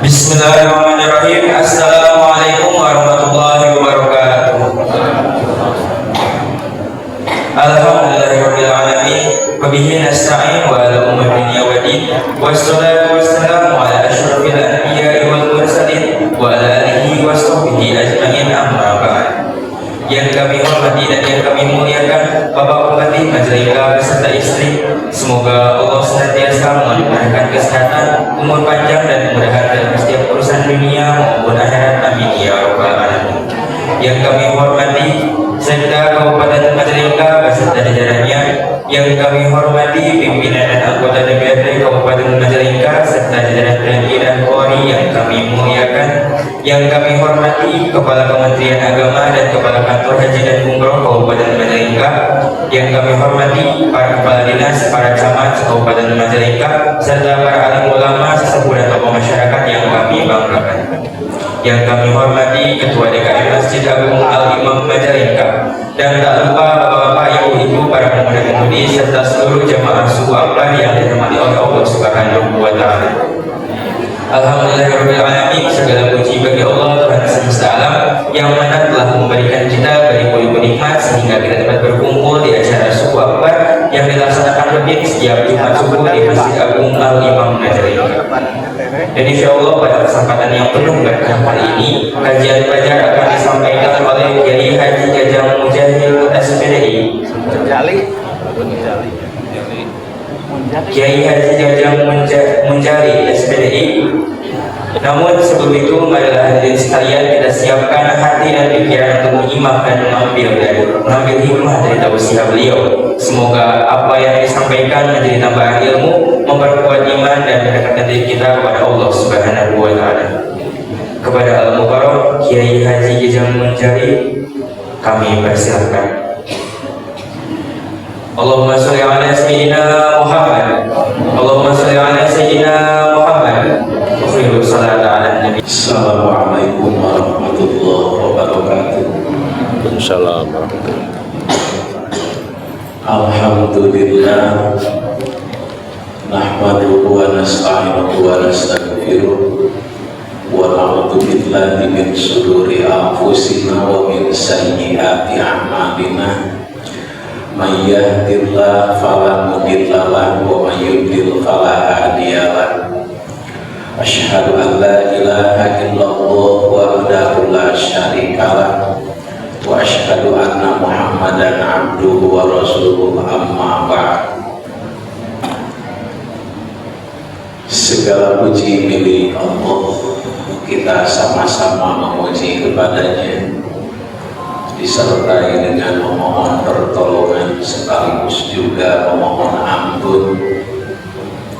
Bismillahirrahmanirrahim. Assalamualaikum warahmatullahi wabarakatuh. Alhamdulillahirabbil alamin. Wa bihi nasta'in wa ala umuri dunya waddin. Wassalatu wassalamu ala asyrofil anbiya'i wal mursalin wa ala alihi wa sahbihi ajmain, amma ba'd. Yang kami hormati dan yang kami muliakan Bapak Bupati Majalengka beserta istri, semoga Allah senantiasa memudahkan kesehatan, umur panjang dan kemudahan dalam setiap urusan dunia maupun akhirat, amin ya rabbal alamin. Yang kami hormati Sekda Kabupaten Majalengka beserta jajarannya, yang kami hormati pimpinan dan anggota DPRD Kabupaten Majalengka serta jajaran TNI dan Polri yang kami muliakan, yang kami hormati Kepala Kementerian Agama dan Kepala Kantor Haji dan Umroh Kabupaten Majalengka, yang kami hormati para kepala dinas, para camat Kabupaten Majalengka serta para alim ulama, sesepuh dan tokoh masyarakat yang kami banggakan. Yang kami hormati Ketua DKM Masjid Agung Al-Imam Majalengka, dan tak lupa bapak-bapak, ibu-ibu, para pemuda-pemudi serta seluruh jamaah suku Akbar yang dirahmati oleh Allah Subhanahu wa taala. Alhamdulillahirabbil alamin, segala puji bagi Allah Tuhan semesta alam yang mana telah memberikan kita beribu-ribu nikmat sehingga kita dapat berkumpul di acara suku Akbar yang dilaksanakan rutin setiap Jumat subuh di Masjid Agung Al-Imam Majalengka. Dan insya Allah pada kesempatan yang penuh berkah kali ini, kajian pelajar akan disampaikan oleh Kiai Haji Jajang Mujahil SPDI. Kiai Haji Jajang Mujahil SPDI. Namun sebelum itu, marilah hadirin sekalian kita siapkan hati dan pikiran untuk menyimak dan mengambil hikmah dari tausiah beliau. Semoga apa yang disampaikan menjadi tambahan ilmu, memperkuat iman dan mendekatkan diri kita kepada Allah Subhanahu wa taala. Kepada Al-Mubarak Kiai Haji Jajang Mujahil kami persilahkan. Allahumma sholli ala sayyidina Muhammad. Allahumma sholli ala sayyidina Muhammad. Assalamualaikum warahmatullahi wabarakatuh. Waalaikumsalam warahmatullahi. Alhamdulillah, nahmaduhu wa nasta'inuhu wa nastaghfiruh wa na'udzu billahi min shururi anfusina wa min sayyiati a'malina. May yahdihillahu fala mudilla lahu wa may yudlil fala hadiya lahu. Asyhadu an la ilaha illallah wahdahu la syarika lah wa asyhadu anna Muhammadan abduhu wa rasuluhu, amma ba'd. Segala puji milik Allah, kita sama-sama memuji kepadanya disertai dengan memohon pertolongan sekaligus juga memohon ampun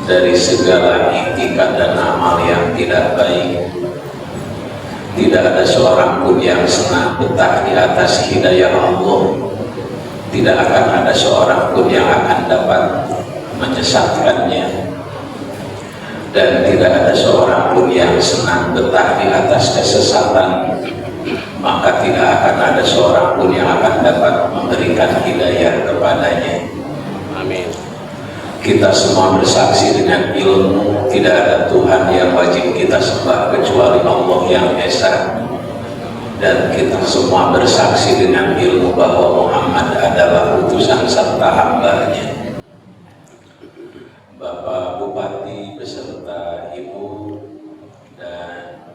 dari segala iktikat dan amal yang tidak baik. Tidak ada seorang pun yang senang betah di atas hidayah Allah. Tidak akan ada seorang pun yang akan dapat menyesatkannya. Dan tidak ada seorang pun yang senang betah di atas kesesatan. Maka tidak akan ada seorang pun yang akan dapat memberikan hidayah kepadanya. Amin. Kita semua bersaksi dengan ilmu tidak ada Tuhan yang wajib kita sembah kecuali Allah yang Esa, dan kita semua bersaksi dengan ilmu bahwa Muhammad adalah utusan serta hambanya. Bapak Bupati beserta Ibu dan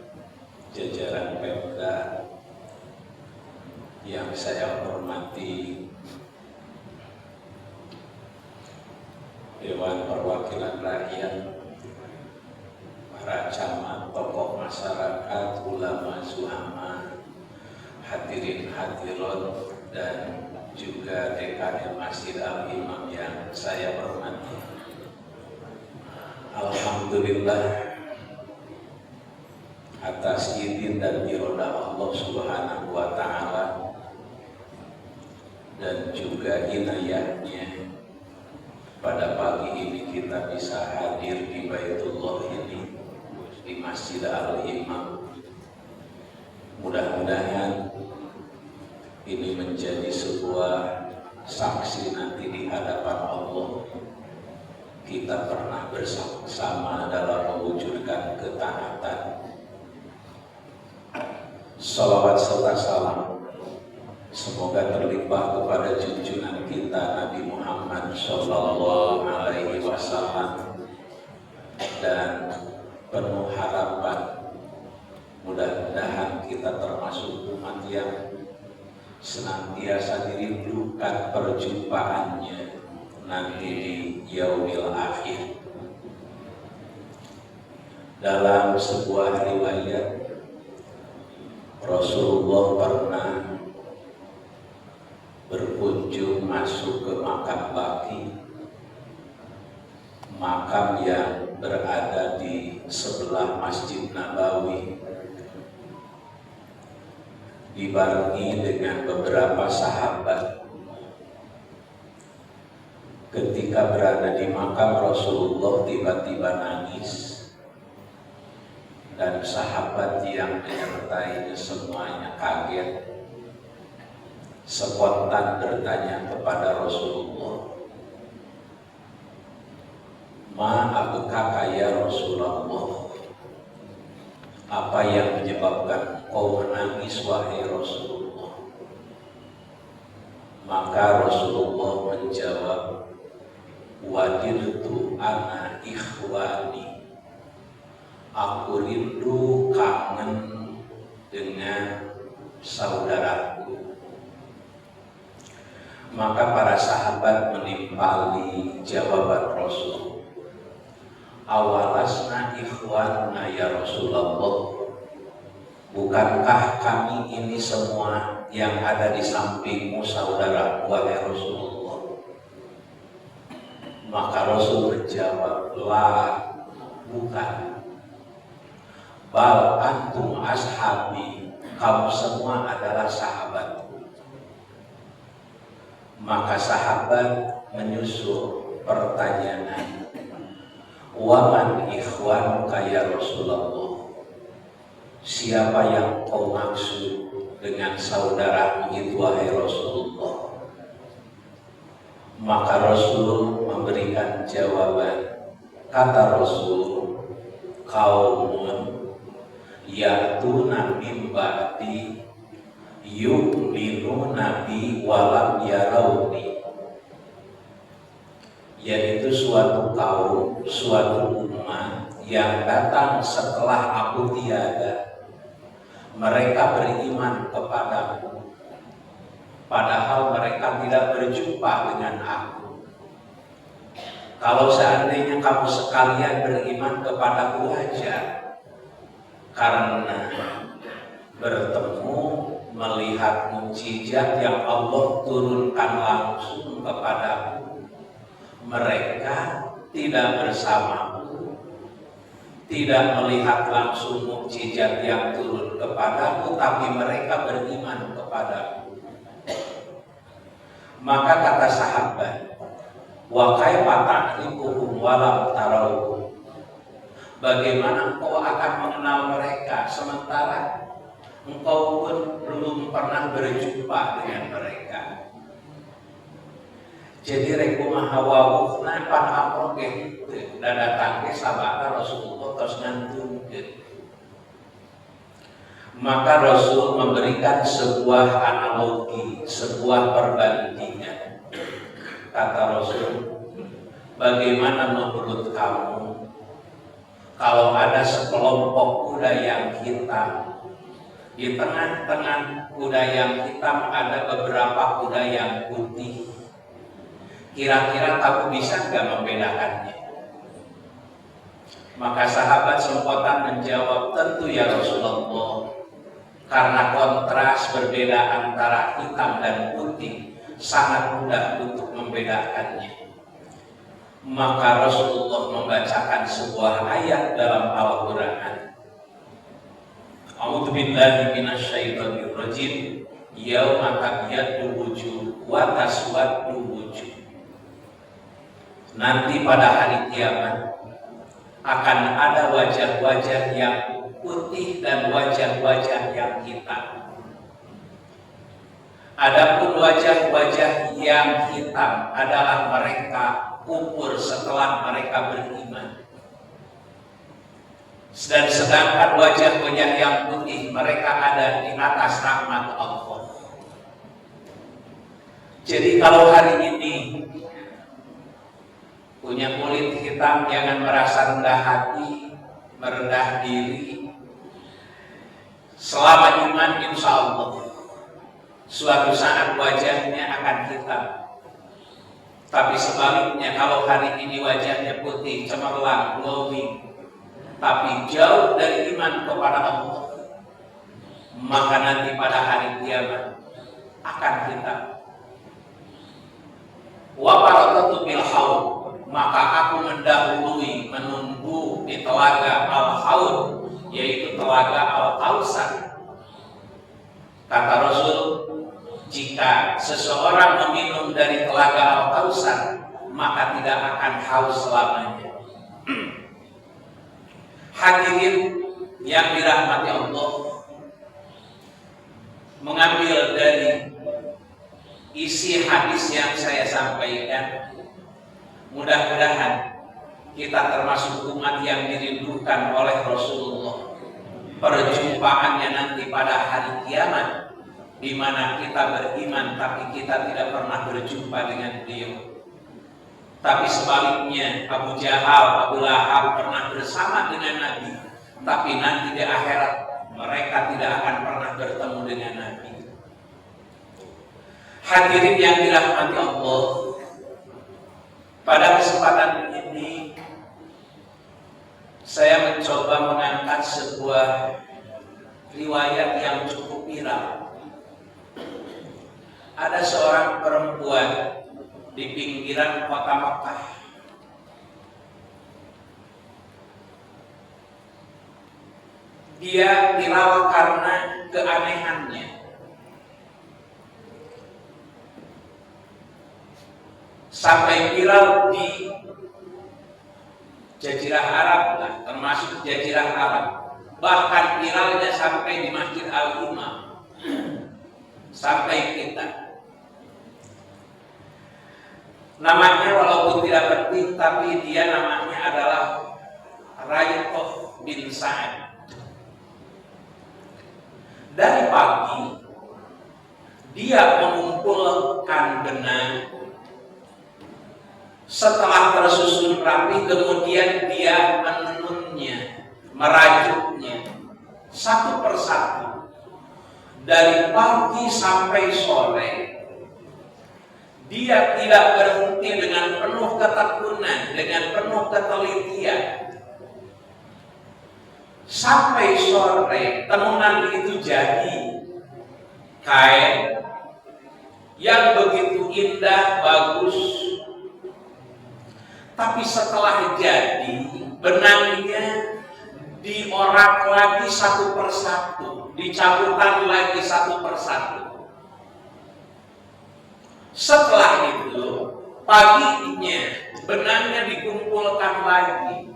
jajaran Pemda yang saya hormati, Dewan Perwakilan Rakyat, para camat, tokoh masyarakat, ulama, zuhama, hadirin hadirat, dan juga DKM Masjid Al-Imam yang saya hormati. Alhamdulillah, atas izin dan irodah Allah Subhanahu wa taala dan juga inayahnya, pada pagi ini kita bisa hadir di Baitullah ini, di Masjid Al-Imam. Mudah-mudahan ini menjadi sebuah saksi nanti di hadapan Allah. Kita pernah bersama dalam mewujudkan ketaatan Salawat serta salam semoga terlimpah kepada junjungan kita Nabi Muhammad Sallallahu Alaihi Wasallam, dan penuh harapan mudah-mudahan kita termasuk umat yang senantiasa dirindukan perjumpaannya nanti di yaumil akhir. Dalam sebuah riwayat, Rasulullah pernah berkunjung masuk ke makam Baqi, makam yang berada di sebelah Masjid Nabawi, dibarengi dengan beberapa sahabat. Ketika berada di makam, Rasulullah tiba-tiba nangis, dan sahabat yang menyertainya semuanya kaget, spontan bertanya kepada Rasulullah, "Ma abkaka ya Rasulullah?" Apa yang menyebabkan kau menangis wahai Rasulullah? Maka Rasulullah menjawab, "Wadirtu ana ikhwani." Aku rindu kangen dengan saudaraku. Maka para sahabat menimpali jawaban Rasul, "Awalasna ikhwanuna ya Rasulullah? Bukankah kami ini semua yang ada di sampingmu saudara wahai Rasulullah?" Maka Rasul menjawab, "La, bukan. Bal antum ashabi, kamu semua adalah sahabatku." Maka sahabat menyusul pertanyaan, "Waman ikhwanuka ya Rasulullah?" Siapa yang kau maksud dengan saudaramu itu wahai Rasulullah? Maka Rasul memberikan jawaban. Kata Rasul, "Kaumun ya'tuna min ba'di yu'minuna bi walam yarawni." Yaitu suatu kaum, suatu umat yang datang setelah aku tiada. Mereka beriman kepadaku, padahal mereka tidak berjumpa dengan aku. Kalau seandainya kamu sekalian beriman kepadaku aja, karena bertemu, melihat mukjizat yang Allah turunkan langsung kepadaku, mereka tidak bersamaku, tidak melihat langsung mukjizat yang turun kepadaku, tapi mereka beriman kepadaku. Maka kata sahabat, "Wa kaifa ta'rifuhum wa lam tarauhum?" Bagaimana engkau akan mengenal mereka sementara engkau pun belum pernah berjumpa dengan mereka? Jadi rekumaha wawuhna pan amroke dan datang ke sabana Rasulullah terus ngantungkeun. Maka Rasul memberikan sebuah analogi, sebuah perbandingan. Kata Rasul, "Bagaimana menurut kamu kalau ada sekelompok kuda yang hitam, di tengah-tengah kuda yang hitam ada beberapa kuda yang putih? Kira-kira kamu bisa nggak membedakannya?" Maka sahabat spontan menjawab, "Tentu ya Rasulullah, karena kontras berbeda antara hitam dan putih sangat mudah untuk membedakannya." Maka Rasulullah membacakan sebuah ayat dalam Al-Quran. "A'udzu billahi minasyaitonir rajim. Yauma tabyaddu wujuh wa taswaddu wujuh." Nanti pada hari kiamat akan ada wajah-wajah yang putih dan wajah-wajah yang hitam. Adapun wajah-wajah yang hitam adalah mereka kufur setelah mereka beriman. Dan sedangkan wajah-wajah yang putih mereka ada di atas rahmat Allah. Jadi kalau hari ini punya kulit hitam, jangan merasa rendah hati, merendah diri. Selama iman, insya Allah suatu saat wajahnya akan hitam. Tapi sebaliknya, kalau hari ini wajahnya putih, cemerlang, glowing, tapi jauh dari iman kepada Allah, maka nanti pada hari kiamat akan hitam. Wa barakatu bil haud, maka aku mendahului, menunggu di telaga al-haud, yaitu telaga al-kausar. Kata Rasul, jika seseorang meminum dari telaga al-kausar, maka tidak akan haus selamanya. Hadirin yang dirahmati Allah, mengambil dari isi hadis yang saya sampaikan, mudah-mudahan kita termasuk umat yang dirindukan oleh Rasulullah. Perjumpaannya nanti pada hari kiamat, di mana kita beriman tapi kita tidak pernah berjumpa dengan beliau. Tapi sebaliknya, Abu Jahal, Abu Lahab pernah bersama dengan Nabi, tapi nanti di akhirat mereka tidak akan pernah bertemu dengan Nabi. Hadirin yang dirahmati Allah, pada kesempatan ini saya mencoba mengangkat sebuah riwayat yang cukup viral. Ada seorang perempuan di pinggiran kota Makkah. Dia viral karena keanehannya. Sampai viral di Jazirah Arab, termasuk Jazirah Arab. Bahkan viralnya sampai di Masjid Al-Imam, sampai kita. Namanya walaupun tidak penting, tapi dia namanya adalah Raikoh bin Sa'ad. Dari pagi dia mengumpulkan benang. Setelah tersusun rapi, kemudian dia menenunnya, merajutnya satu persatu dari pagi sampai sore. Dia tidak berhenti, dengan penuh ketekunan, dengan penuh ketelitian. Sampai sore tenunan itu jadi kain yang begitu indah, bagus. Tapi setelah jadi, benangnya diorak lagi satu persatu, dicabutkan lagi satu persatu. Setelah itu, paginya benangnya dikumpulkan lagi.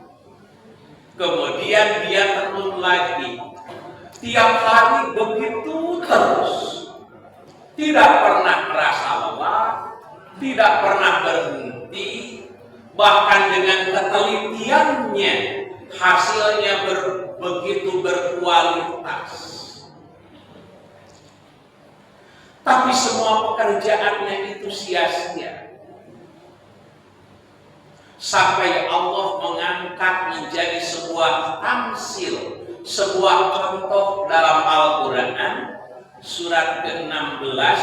Kemudian dia tenun lagi. Tiap hari begitu terus. Tidak pernah merasa lelah, tidak pernah berhenti. Bahkan dengan ketelitiannya, hasilnya begitu berkualitas. Tapi semua pekerjaannya itu sia-sia. Sampai Allah mengangkat menjadi sebuah tamsil, sebuah contoh dalam Al-Quran, surat ke-16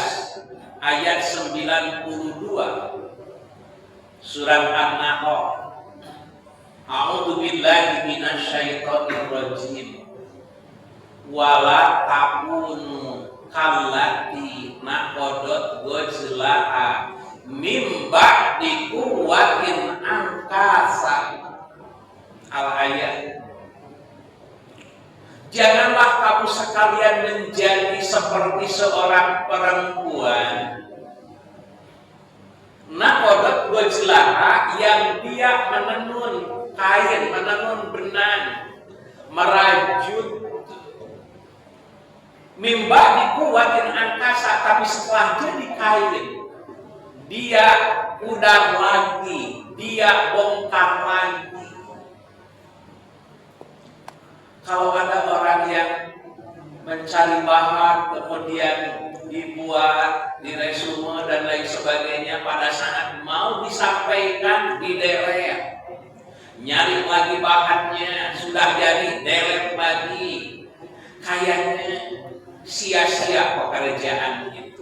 ayat 92. Surat An-Nahl. A'udzu billahi minasyaitonir rajim. Wala takunu kallati naqadat ghazlaha mim ba'di quwwatin angkasa. Al-ayat. Janganlah kamu sekalian menjadi seperti seorang perempuan naqadat ghazlaha, yang dia menenun kain, menenun benang, merajut mimba dikuatin angkasa, tapi setelah jadi kain dia udar lagi, dia bongkar lagi. Kalau ada orang yang mencari bahan kemudian dibuat di resume dan lain sebagainya, pada saat mau disampaikan di delete, nyari lagi bahannya, sudah jadi delete lagi, kayaknya sia-sia pekerjaan itu.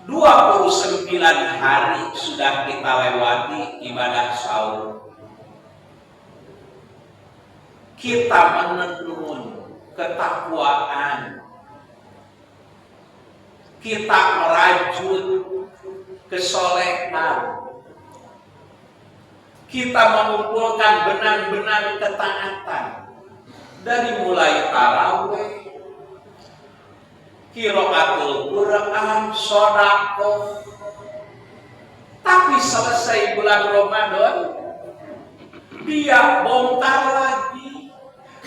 29 hari sudah kita lewati ibadah sahur. Kita menenun ketakwaan, kita merajut kesolehan, kita mengumpulkan benang-benang ketaatan dari mulai tarawih, qiraatul Quran, sedekah. Tapi selesai bulan Ramadan, dia bongkar lagi,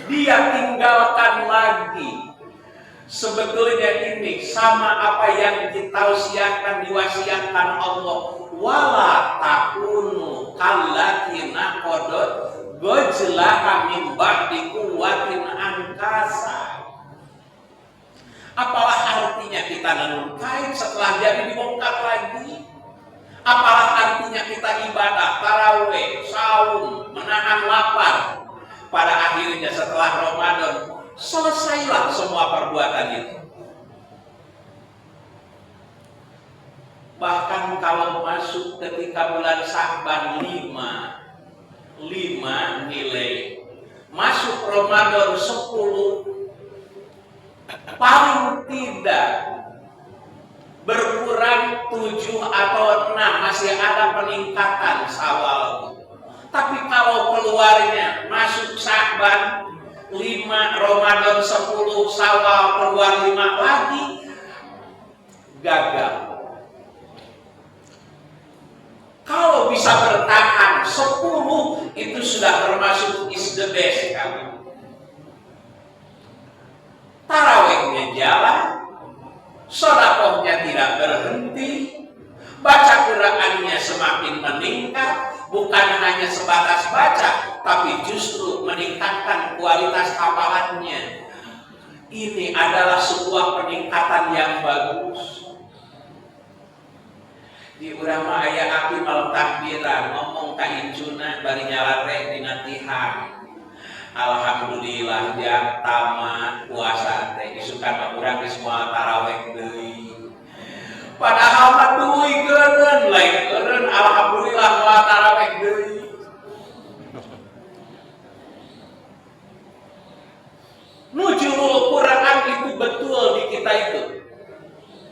dia tinggalkan lagi. Sebetulnya ini sama apa yang ditausiahkan, diwasiatkan Allah. Wala takunu kallati naqadat gojlaha min ba'di quwwatin angkasa. Apalah artinya kita nanun kain setelah jadi dibongkar lagi? Apalah artinya kita ibadah, tarawih, saum, menahan lapar? Pada akhirnya setelah Ramadan selesailah semua perbuatan itu. Bahkan kalau masuk ketika bulan Sya'ban 5 nilai, masuk Ramadan 10, paling tidak berkurang 7 atau 6, masih ada peningkatan Syawal. Tapi kalau keluarnya masuk Sya'ban 5, Ramadan 10, Syawal keluar 5 lagi, gagal. Kalau bisa bertahan 10, itu sudah termasuk is the best kami. Tarawihnya jalan, sedekahnya tidak berhenti, baca Qur'annya semakin meningkat, bukan hanya sebatas baca, tapi justru meningkatkan kualitas hafalannya. Ini adalah sebuah peningkatan yang bagus. Di urama aya api malam takbiran ngomong ka incuna bari nyalare dina tihang. Alhamdulillah jam tamat puasa teh isukan urang geus moal tarawih deui. Padahal mah tuluy geureun lain geureun alhamdulillah moal tarawih deui. Nuzulul Quran itu betul di kita itu.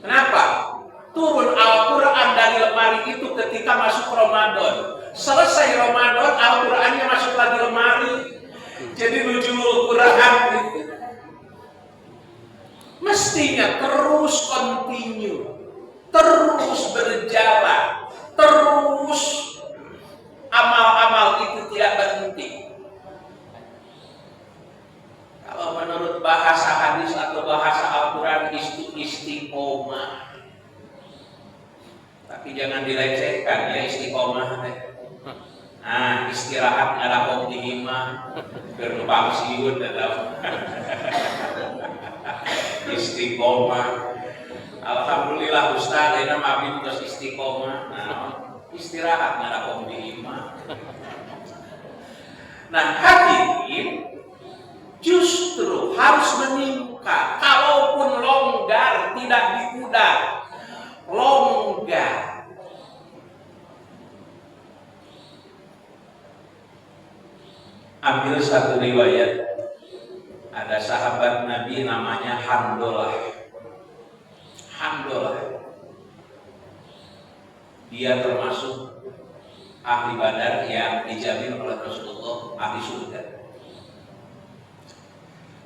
Kenapa? Turun Al-Quran dari lemari itu ketika masuk Ramadan. Selesai Ramadan, Al-Qurannya masuk lagi lemari. Jadi nuzulul Quran itu mestinya terus continue, terus berjalan, terus amal-amal itu tidak berhenti. Kalau menurut bahasa hadis atau bahasa Al-Quran itu istiqomah. Tapi jangan dilecehkan ya istiqomah teh. Nah, istirahat ngarakom di imah, bernumpang siun dalam istiqomah. Alhamdulillah Ustaz, ini abdi terus istiqomah. Nah, istirahat ngarakom di imah. Nah, hadirin justru harus meningkat. Kalaupun longgar tidak diudak, longgar. Ambil satu riwayat, ada sahabat Nabi namanya Handolah. Dia termasuk ahli Badar yang dijamin oleh Rasulullah ahli surga.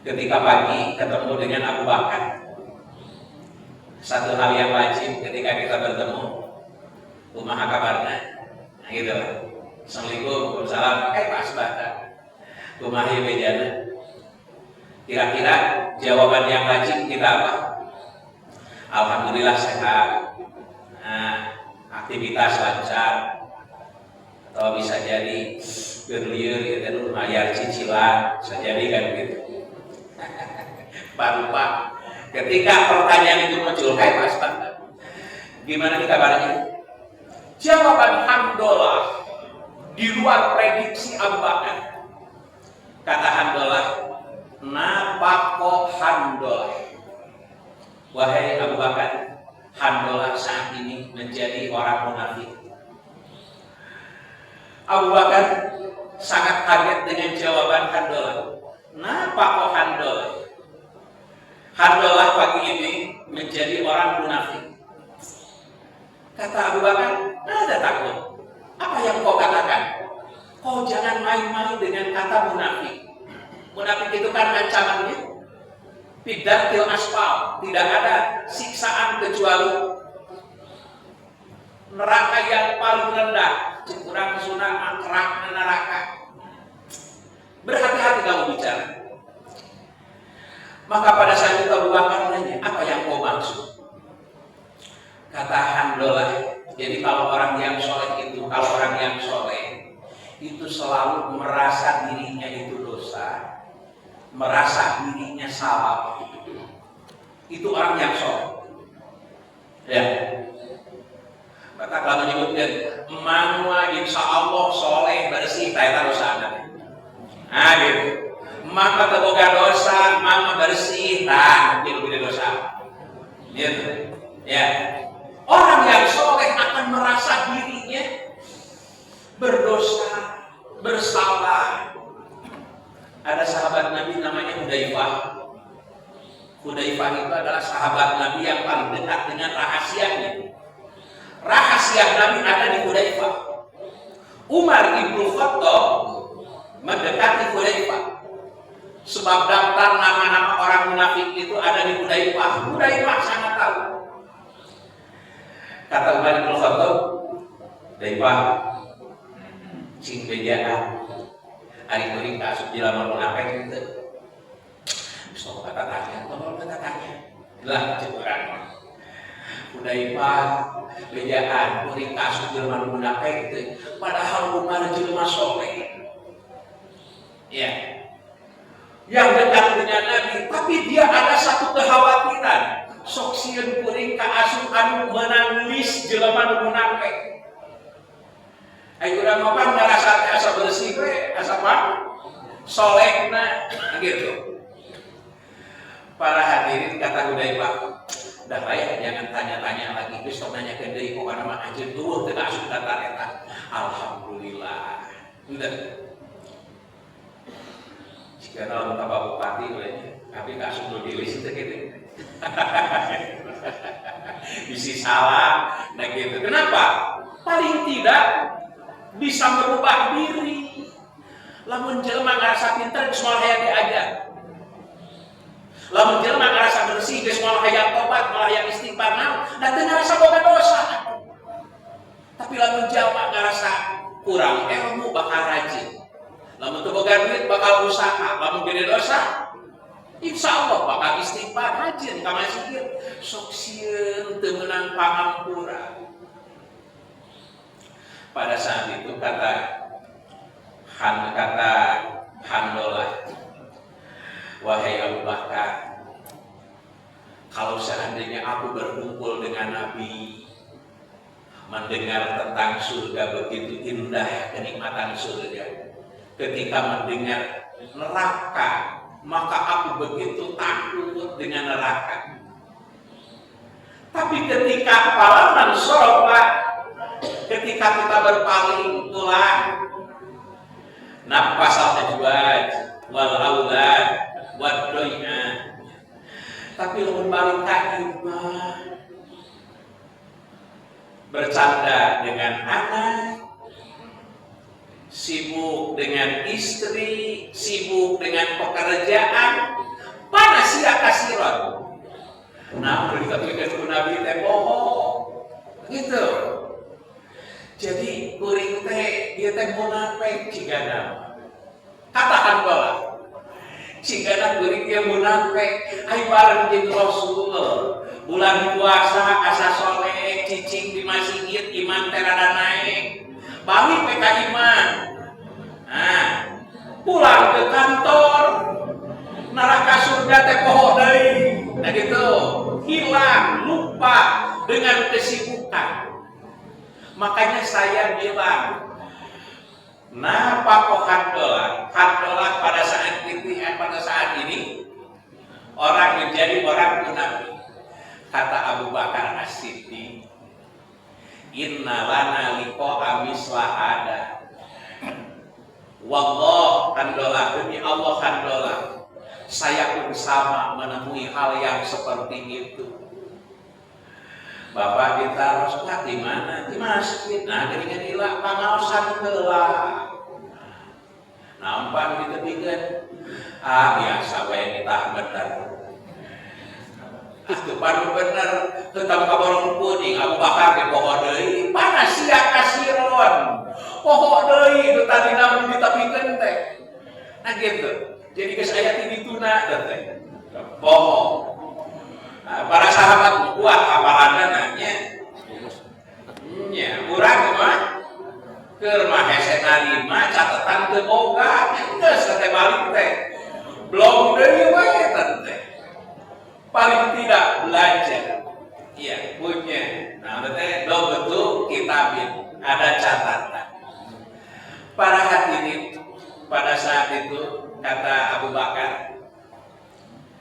Ketika pagi ketemu dengan Abu Bakar, satu hal yang wajib ketika kita bertemu, kumaha kabarna, nah gitu lah. Assalamualaikum, waalaikumsalam, Pak Asbata, kumaha bejana. Kira-kira jawaban yang wajib kita apa? Alhamdulillah sehat. Nah, aktivitas lancar, atau bisa jadi Berliur itu bayar cicilan saja kan gitu. Pak lupa. Ketika pertanyaan itu muncul, hai Mas Pak, gimana nih kabarnya? Jawaban Handolah di luar prediksi Abu Bakar. Kata Handolah, napako Handolah. Wahai Abu Bakar, Handolah saat ini menjadi orang munafik. Abu Bakar sangat kaget dengan jawaban Handolah. Napako Handolah. Handolah pagi ini menjadi orang munafik. Kata Abu Bakar, ada takut. Apa yang kau katakan? Kau jangan main-main dengan kata munafik. Munafik itu kan ancamannya Bidatil aspal, tidak ada siksaan kecuali neraka yang paling rendah. Kurang sunat neraka neraka. Berhati-hati kamu bicara. Maka pada saat itu Abu Bakar nanya, apa yang kau maksud? Kata Handolah, jadi kalau orang yang soleh itu selalu merasa dirinya itu dosa, merasa dirinya salah. Itu orang yang soleh. Ya. Kata kalau menyebutkan manwa insya Allah soleh bersih tahu sana. Nah gitu. Maka terboga dosa, mama bersih, tak lebih dosa. Gitu. Ya. Orang yang soleh akan merasa dirinya berdosa, bersalah. Ada sahabat Nabi namanya Hudzaifah. Hudzaifah itu adalah sahabat Nabi yang paling dekat dengan rahasianya. Rahasia Nabi ada di Hudzaifah. Umar ibnu Khattab mendekati Hudzaifah. Sebab daftar nama-nama orang munafik itu ada di Hudzaifah. Hudzaifah sangat tahu. Kata Umar ibnu Khattab, Hudzaifah, sing bejaan, hari kuring kasut di laman munafik itu. So kata tanya, lah cepuran. Hudzaifah bejaan, kuring kasut di laman munafik itu. Padahal Umar jelema soleh. Ya. Yang dekat dengan Nabi, tapi dia ada satu kekhawatiran. Sok sieun kuring ka asup anu menangis jelema munafik. Ayo urang mah ngarasa asa bersih we, asa mah solehna gitu. Para hadirin kata Hudzaifah, dah bae jangan tanya-tanya lagi, geus sok nanyakeun deui pokona mah anjeun tuh teu asup data eta. Alhamdulillah. Udah. Jika kalau Bapak Bupati tapi gak suruh dilis itu gitu. Bisi salah, nah gitu. Kenapa? Paling tidak bisa merubah diri. Lamun jelema ngarasa pinter geus moal hayang diajar. Lamun jelema ngarasa bersih geus moal hayang tobat, moal hayang istighfar naon, da teu ngarasa boga dosa. Tapi lamun jelema ngarasa kurang ilmu bakal rajin. Lamun teu boga duit bakal usaha, lamun gede dosa insya Allah bakal istighfar rajin ka masjid. Sok sieun teu meunang pangampura. Pada saat itu kata Handolah, wahai Abu Bakar, kalau seandainya aku berkumpul dengan Nabi, mendengar tentang surga begitu indah, kenikmatan surga, ketika mendengar neraka, maka aku begitu takut dengan neraka. Tapi ketika palaman sholat, ketika kita berpaling tulang, nafasal tajwad, wal aulad, wad doina. Tapi lamun balik kaki bercanda dengan anak, sibuk dengan istri, sibuk dengan pekerjaan, pada sia kasiron. Nah, kita pikir Nabi teh bohong, gitu. Jadi kuring teh dia teh munafik cigana. Katakan bahwa cigana kuring dia munafik. Ai bareng jeung Rasul bulan puasa asa soleh cicing di masjid iman teh rada naik. Balik PK iman. Nah, pulang ke kantor, neraka surga teh poho deui. Nah gitu, hilang, lupa dengan kesibukan. Makanya saya bilang, napa kok handolah pada saat ini orang menjadi orang munafik. Kata Abu Bakar As-Siddiq, inna lana liqa'a mislahada. Wallah handolah, demi Allah handolah, saya pun sama menemui hal yang seperti itu. Bapak kita Rasulullah di mana? Di masjid. Nah, geringan ilah pangaosan heula. Nampak ditepikeun. Biasa wae kita bener. Itu baru bener tentang kabarong kuning Abu Bakar ke poho deui. Panas sia kasiron. Poho deui itu tadi namun ditepikeun teh. Nah gitu. Jadi geus aya ti dituna teh. Poho. Para sahabat kuat hafalanna nanya. Nya, urang mah keur mah hese narima catatan teu boga, geus teh balik teh. Belum deui we teh. Paling tidak belajar. Iya, punya. Nah, teh do betul kitabin, ada catatan. Para hadirin, pada saat itu kata Abu Bakar,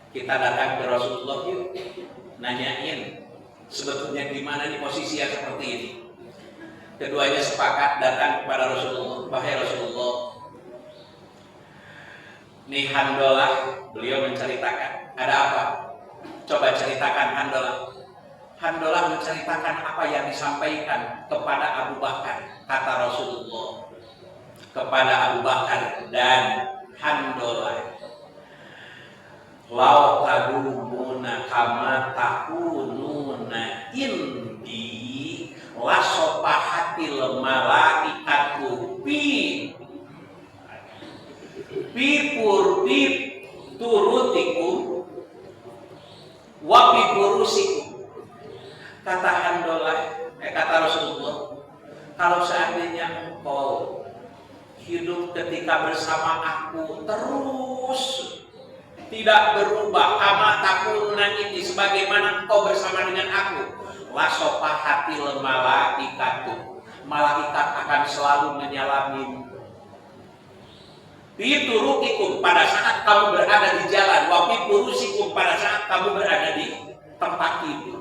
kita datang ke Rasulullah yuk, nanyain sebetulnya di mana nih posisi yang seperti ini. Keduanya sepakat datang kepada Rasulullah. Wahai Rasulullah, nih handolah, beliau menceritakan. Ada apa? Coba ceritakan handolah. Handolah menceritakan apa yang disampaikan kepada Abu Bakar. Kata Rasulullah kepada Abu Bakar dan handolah, lau tadumuna kama takununa indi lasopahatil malaikatu purdi turutikum wapi kurusikum. Kata handolah, kata Rasulullah, kalau seandainya engkau hidup ketika bersama aku terus tidak berubah, kama takununa ini sebagaimana engkau bersama dengan aku, lasopahatil malaikatu, malaikat akan selalu menyalami. Biturukikum, pada saat kamu berada di jalan, wafi purusikum, pada saat kamu berada di tempat tidur.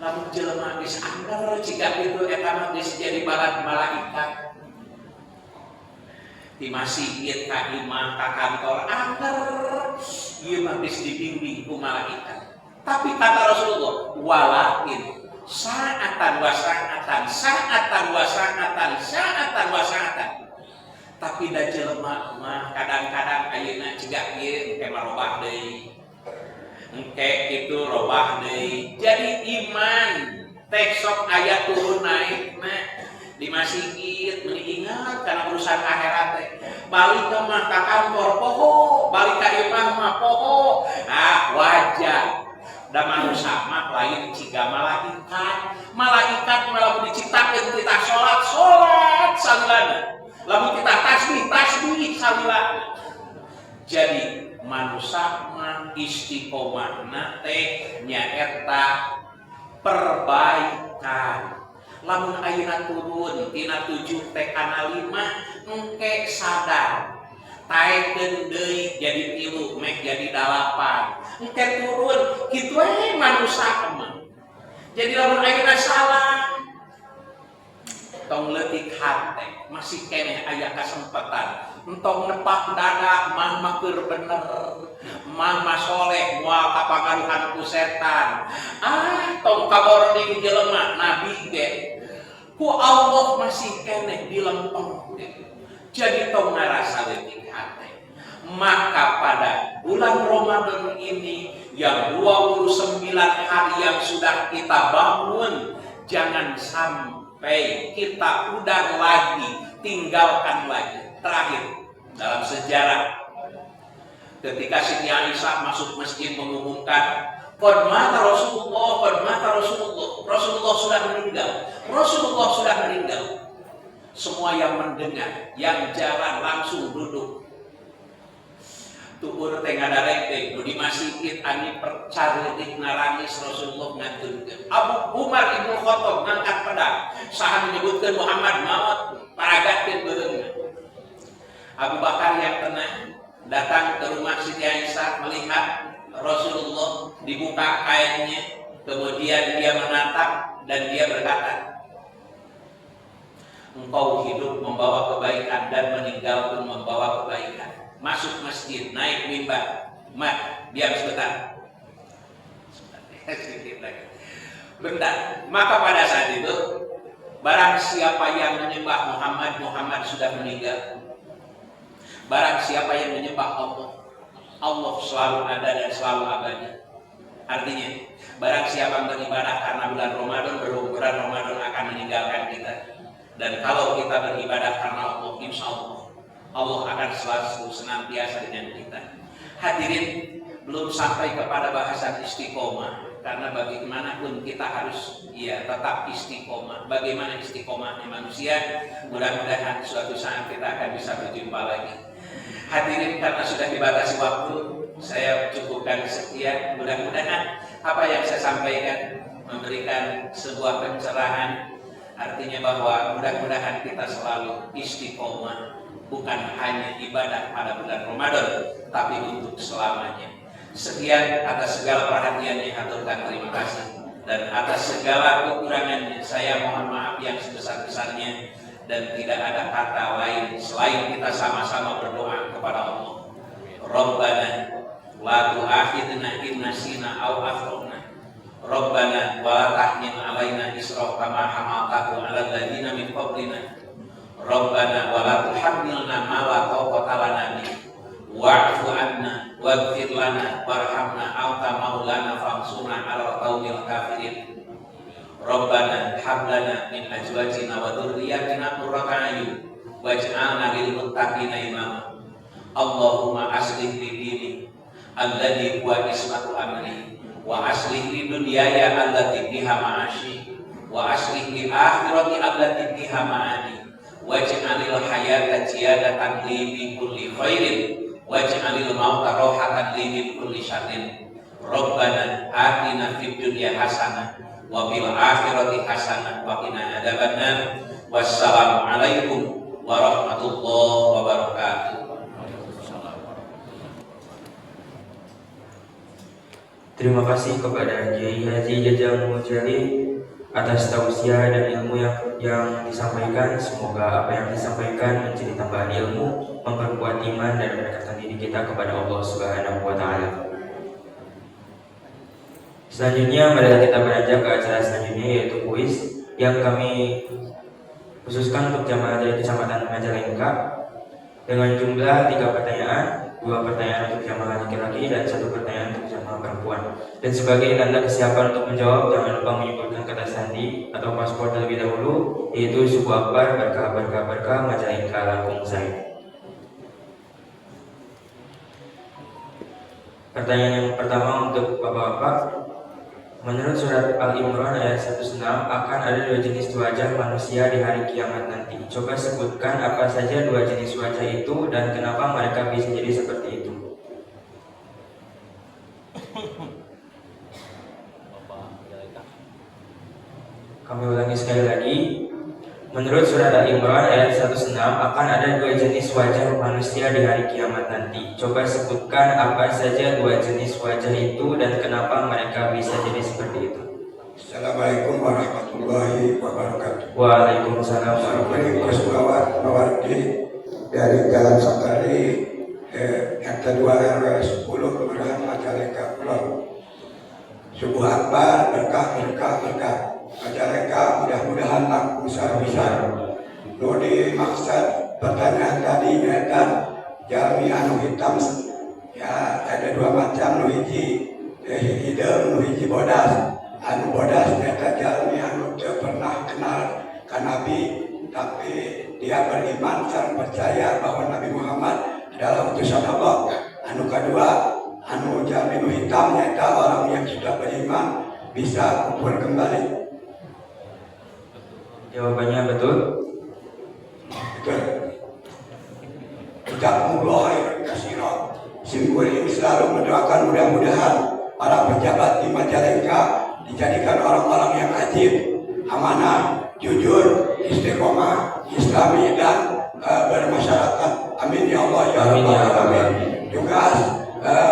Lalu jelema geus anggar jika itu eta geus jadi balad malaikat. Di masjid ka imam ka kantor anggar ieu mah geus dibimbing ku malaikat. Tapi kata Rasulullah, walakin sa'atan wa sa'atan. Tapi da jelema mah kadang-kadang ayeuna ciga ieu engke marobah deui. Engke kitu robah deui. Jadi iman teh sok aya turun naik di masjid meuni ingat kana urusan akhirat teh. Balik ke mah ka kantor poho, balik ka imam mah poho. Wajar. Da manusia mah lain ciga malaikat. Malaikat lamun diciptakeun kita salat salilana. Lamun kita tasbih salilana. Jadi manusia mah istiqomahna teh nyaeta perbaikan. Lamun ayeuna turun tina 7 teh kana 5 engke sadar. Taekeun deui jadi 3 meh jadi 8. Engke turun kitu we manusia mah. Jadi lamun ayeuna salah tong leutik hate masih keneh aya kasempatan entong nepak dada mah keur bener mah soleh moal kapangaruhan ku setan tong kaborning jelema nabi ge ku Allah masih keneh dilempeng. Jadi tong ngarasa leutik hate. Maka pada bulan Ramadan ini yang 29 hari yang sudah kita bangun, jangan sampai kita udah lagi, tinggalkan lagi. Terakhir dalam sejarah, ketika Siti Aisyah masuk masjid mengumumkan qad mata Rasulullah, Rasulullah sudah meninggal. semua yang mendengar, yang jalan langsung duduk. Tukur tengah darek di masjid ani percaritik narangis Rasulullah ngaturkeun. Abu Umar ibnu Khattab ngangkat pedang, saha menyebutkan Muhammad maut paragatkeun beureungna. Abu Bakar yang tenang datang ke rumah Siti Aisyah melihat Rasulullah dibuka kainnya, kemudian dia menatap dan dia berkata, engkau hidup membawa kebaikan dan meninggal pun membawa kebaikan. Masuk masjid, naik mimbar, mat, diam sebentar. Bentar. Maka pada saat itu, barang siapa yang menyembah Muhammad, Muhammad sudah meninggal. Barang siapa yang menyembah Allah, Allah selalu ada dan selalu abadi. Artinya, barang siapa yang beribadah karena bulan Ramadan, bulan Ramadan akan meninggalkan kita. Dan kalau kita beribadah karena Allah, insya Allah akan selalu senantiasa dengan kita. Hadirin, belum sampai kepada bahasan istiqomah, karena bagaimanapun kita harus tetap istiqomah. Bagaimana istiqomahnya manusia? Mudah-mudahan suatu saat kita akan bisa berjumpa lagi. Hadirin, karena sudah dibatasi waktu, saya cukupkan sekian. Mudah-mudahan apa yang saya sampaikan memberikan sebuah pencerahan. Artinya bahwa mudah-mudahan kita selalu istiqomah, bukan hanya ibadah pada bulan Ramadan, tapi untuk selamanya. Sekian atas segala perhatiannya, haturkan terima kasih. Dan atas segala kekurangannya, saya mohon maaf yang sebesar-besarnya. Dan tidak ada kata lain selain kita sama-sama berdoa kepada Allah. Rabbana la tu'akhidna in nasina aw akhtana. Rabbana wa la tahmil alaina isra kama hamaltahu 'alal ladzina min qablina. Rabbana wa la tuhammilna ma la taqata lana bihi wa'fu 'anna waghfir lana warhamna anta maulana fansurna 'alal qaumil kafirin. Rabbana hab lana min azwajina wa dhurriyyatina qurrata a'yun waj'alna lil muttaqina imama. Allahumma aslih li dini alladhi huwa ismatu amri wa aslih li dunyaya allati biha ma'ashi wa aslih li akhirati allati biha ma'ani waj'alil hayata ziyadatan li min kulli khairin waj'alil mauta rahatan li min kulli syarrin. Rabbana atina fid dunya hasanah wa fil akhirati hasanah wa qina adzabannar. Wassalamu alaikum warahmatullahi wabarakatuh. Terima kasih kepada Kiai Haji Jajang Mujali atas tausiah dan ilmu yang disampaikan. Semoga apa yang disampaikan menjadi tambahan ilmu, memperkuat iman dan mendekatkan diri kita kepada Allah Subhanahu wa Ta'ala. Selanjutnya, mari kita beranjak ke acara selanjutnya, yaitu kuis yang kami khususkan untuk jamaah dari Kecamatan Majalengka dengan jumlah 3 pertanyaan, 2 pertanyaan untuk jamaah laki-laki dan 1 pertanyaan untuk jamaah perempuan. Dan sebagai tanda kesiapan untuk menjawab, jangan lupa menyebutkan kata sandi atau paspor terlebih dahulu, yaitu suku akbar, berkah Majalengka Langkung Zaid. Pertanyaan yang pertama untuk bapak-bapak. Menurut surat Al-Imran ayat 106 akan ada 2 jenis wajah manusia di hari kiamat nanti. Coba sebutkan apa saja 2 jenis wajah itu dan kenapa mereka bisa jadi seperti itu. Kami ulangi sekali lagi. Menurut surat Al-Imran ayat 106 akan ada 2 jenis wajah manusia di hari kiamat nanti. Coba sebutkan apa saja 2 jenis wajah itu dan kenapa mereka bisa jadi seperti itu. Assalamualaikum warahmatullahi wabarakatuh. Waalaikumsalam warahmatullahi wabarakatuh. Mawardi dari Jalan Safari yang kedua RW 10 Kelurahan Majalengka Kulon. Subuh akbar, berkah. Majalengka mudah-mudahan laku besar-besar. Lodi maksud pertanyaan tadi dan jalmi anu hitam ya ada 2 macam, nu hiji hidung, nu hiji bodas. Anu bodas ternyata jalmi anu teu pernah kenal ka Nabi, tapi dia beriman dan percaya bahwa Nabi Muhammad adalah utusan Allah. Anu kedua, anu jalmi nu hitam ternyata orang yang sudah beriman bisa kumpul kembali. Jawabannya betul. Jazakumullah khairan. Sungguh ini selalu mendoakan mudah-mudahan para pejabat di Majalengka dijadikan orang-orang yang adil, amanah, jujur, istiqomah, islami dan bermasyarakat. Amin ya Allah ya Rabbal alamin. Juga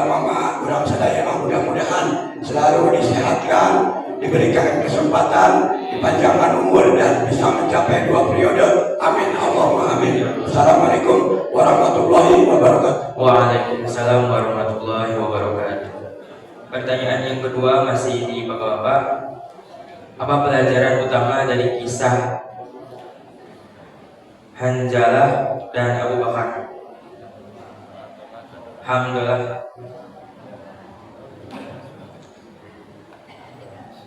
mama kurang sadaya mudah-mudahan selalu disehatkan, diberikan kesempatan, dipanjangkan umur dan bisa mencapai 2 periode. Amin Allahumma amin. Assalamualaikum warahmatullahi wabarakatuh. Waalaikumsalam warahmatullahi wabarakatuh. Pertanyaan yang kedua masih di Bapak-bapak. Apa pelajaran utama dari kisah Hanzalah dan Abu Bakar? Alhamdulillah.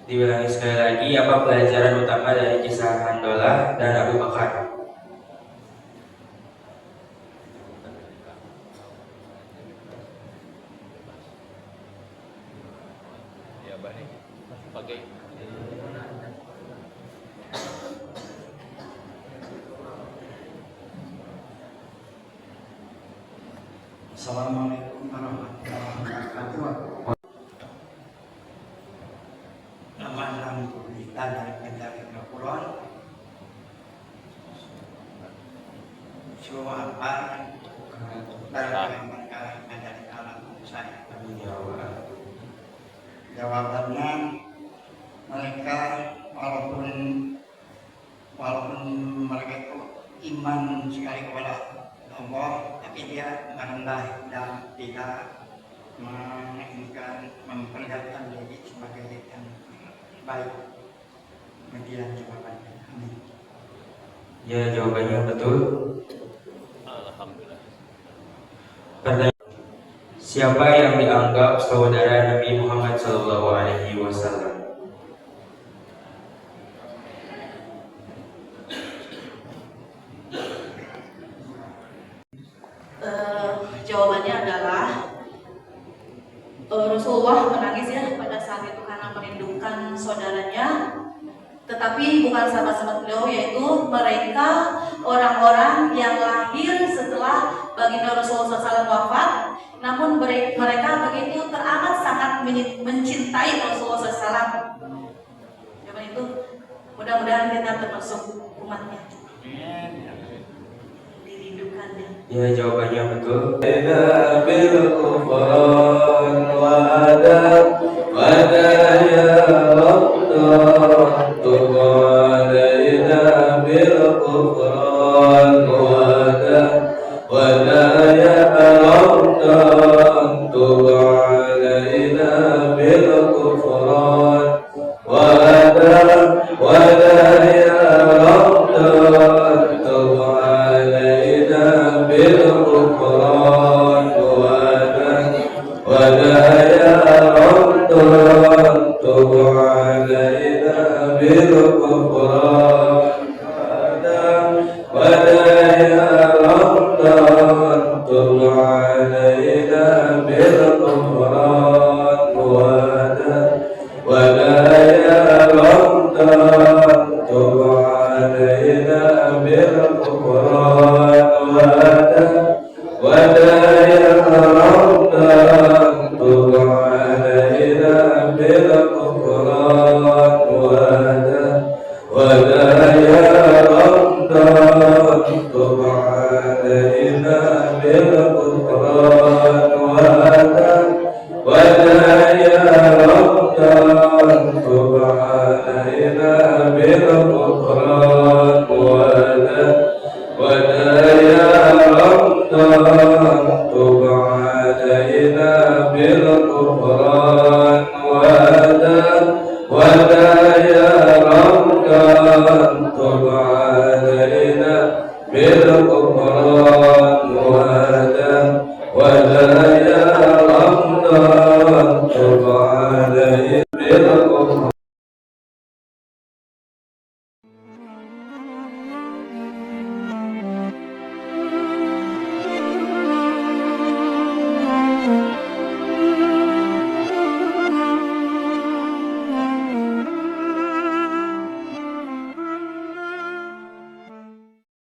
Diulangi sekali lagi, apa pelajaran utama dari kisah Hanzalah dan Abu Bakar? Assalamualaikum warahmatullahi wabarakatuh. Nama kita dari Majalengka Kulon. Semua apa dari mereka Majalengka saya. Jawabannya mereka walaupun mereka itu iman sekali kepada Allah, tapi dia merendah dan tidak memperlihatkan diri sebagai yang baik. Demikian jawabannya. Amin. Ya, jawabannya betul. Alhamdulillah. Pertanyaan, siapa yang dianggap saudara Nabi Muhammad SAW? Jawabannya adalah Rasulullah menangis ya pada saat itu karena merindukan saudaranya, tetapi bukan sahabat-sahabat beliau, yaitu mereka orang-orang yang lahir setelah baginda Rasulullah SAW wafat, namun mereka begitu teramat sangat mencintai Rasulullah SAW. Jawaban itu mudah-mudahan kita termasuk umatnya. Ya, jawabannya betul.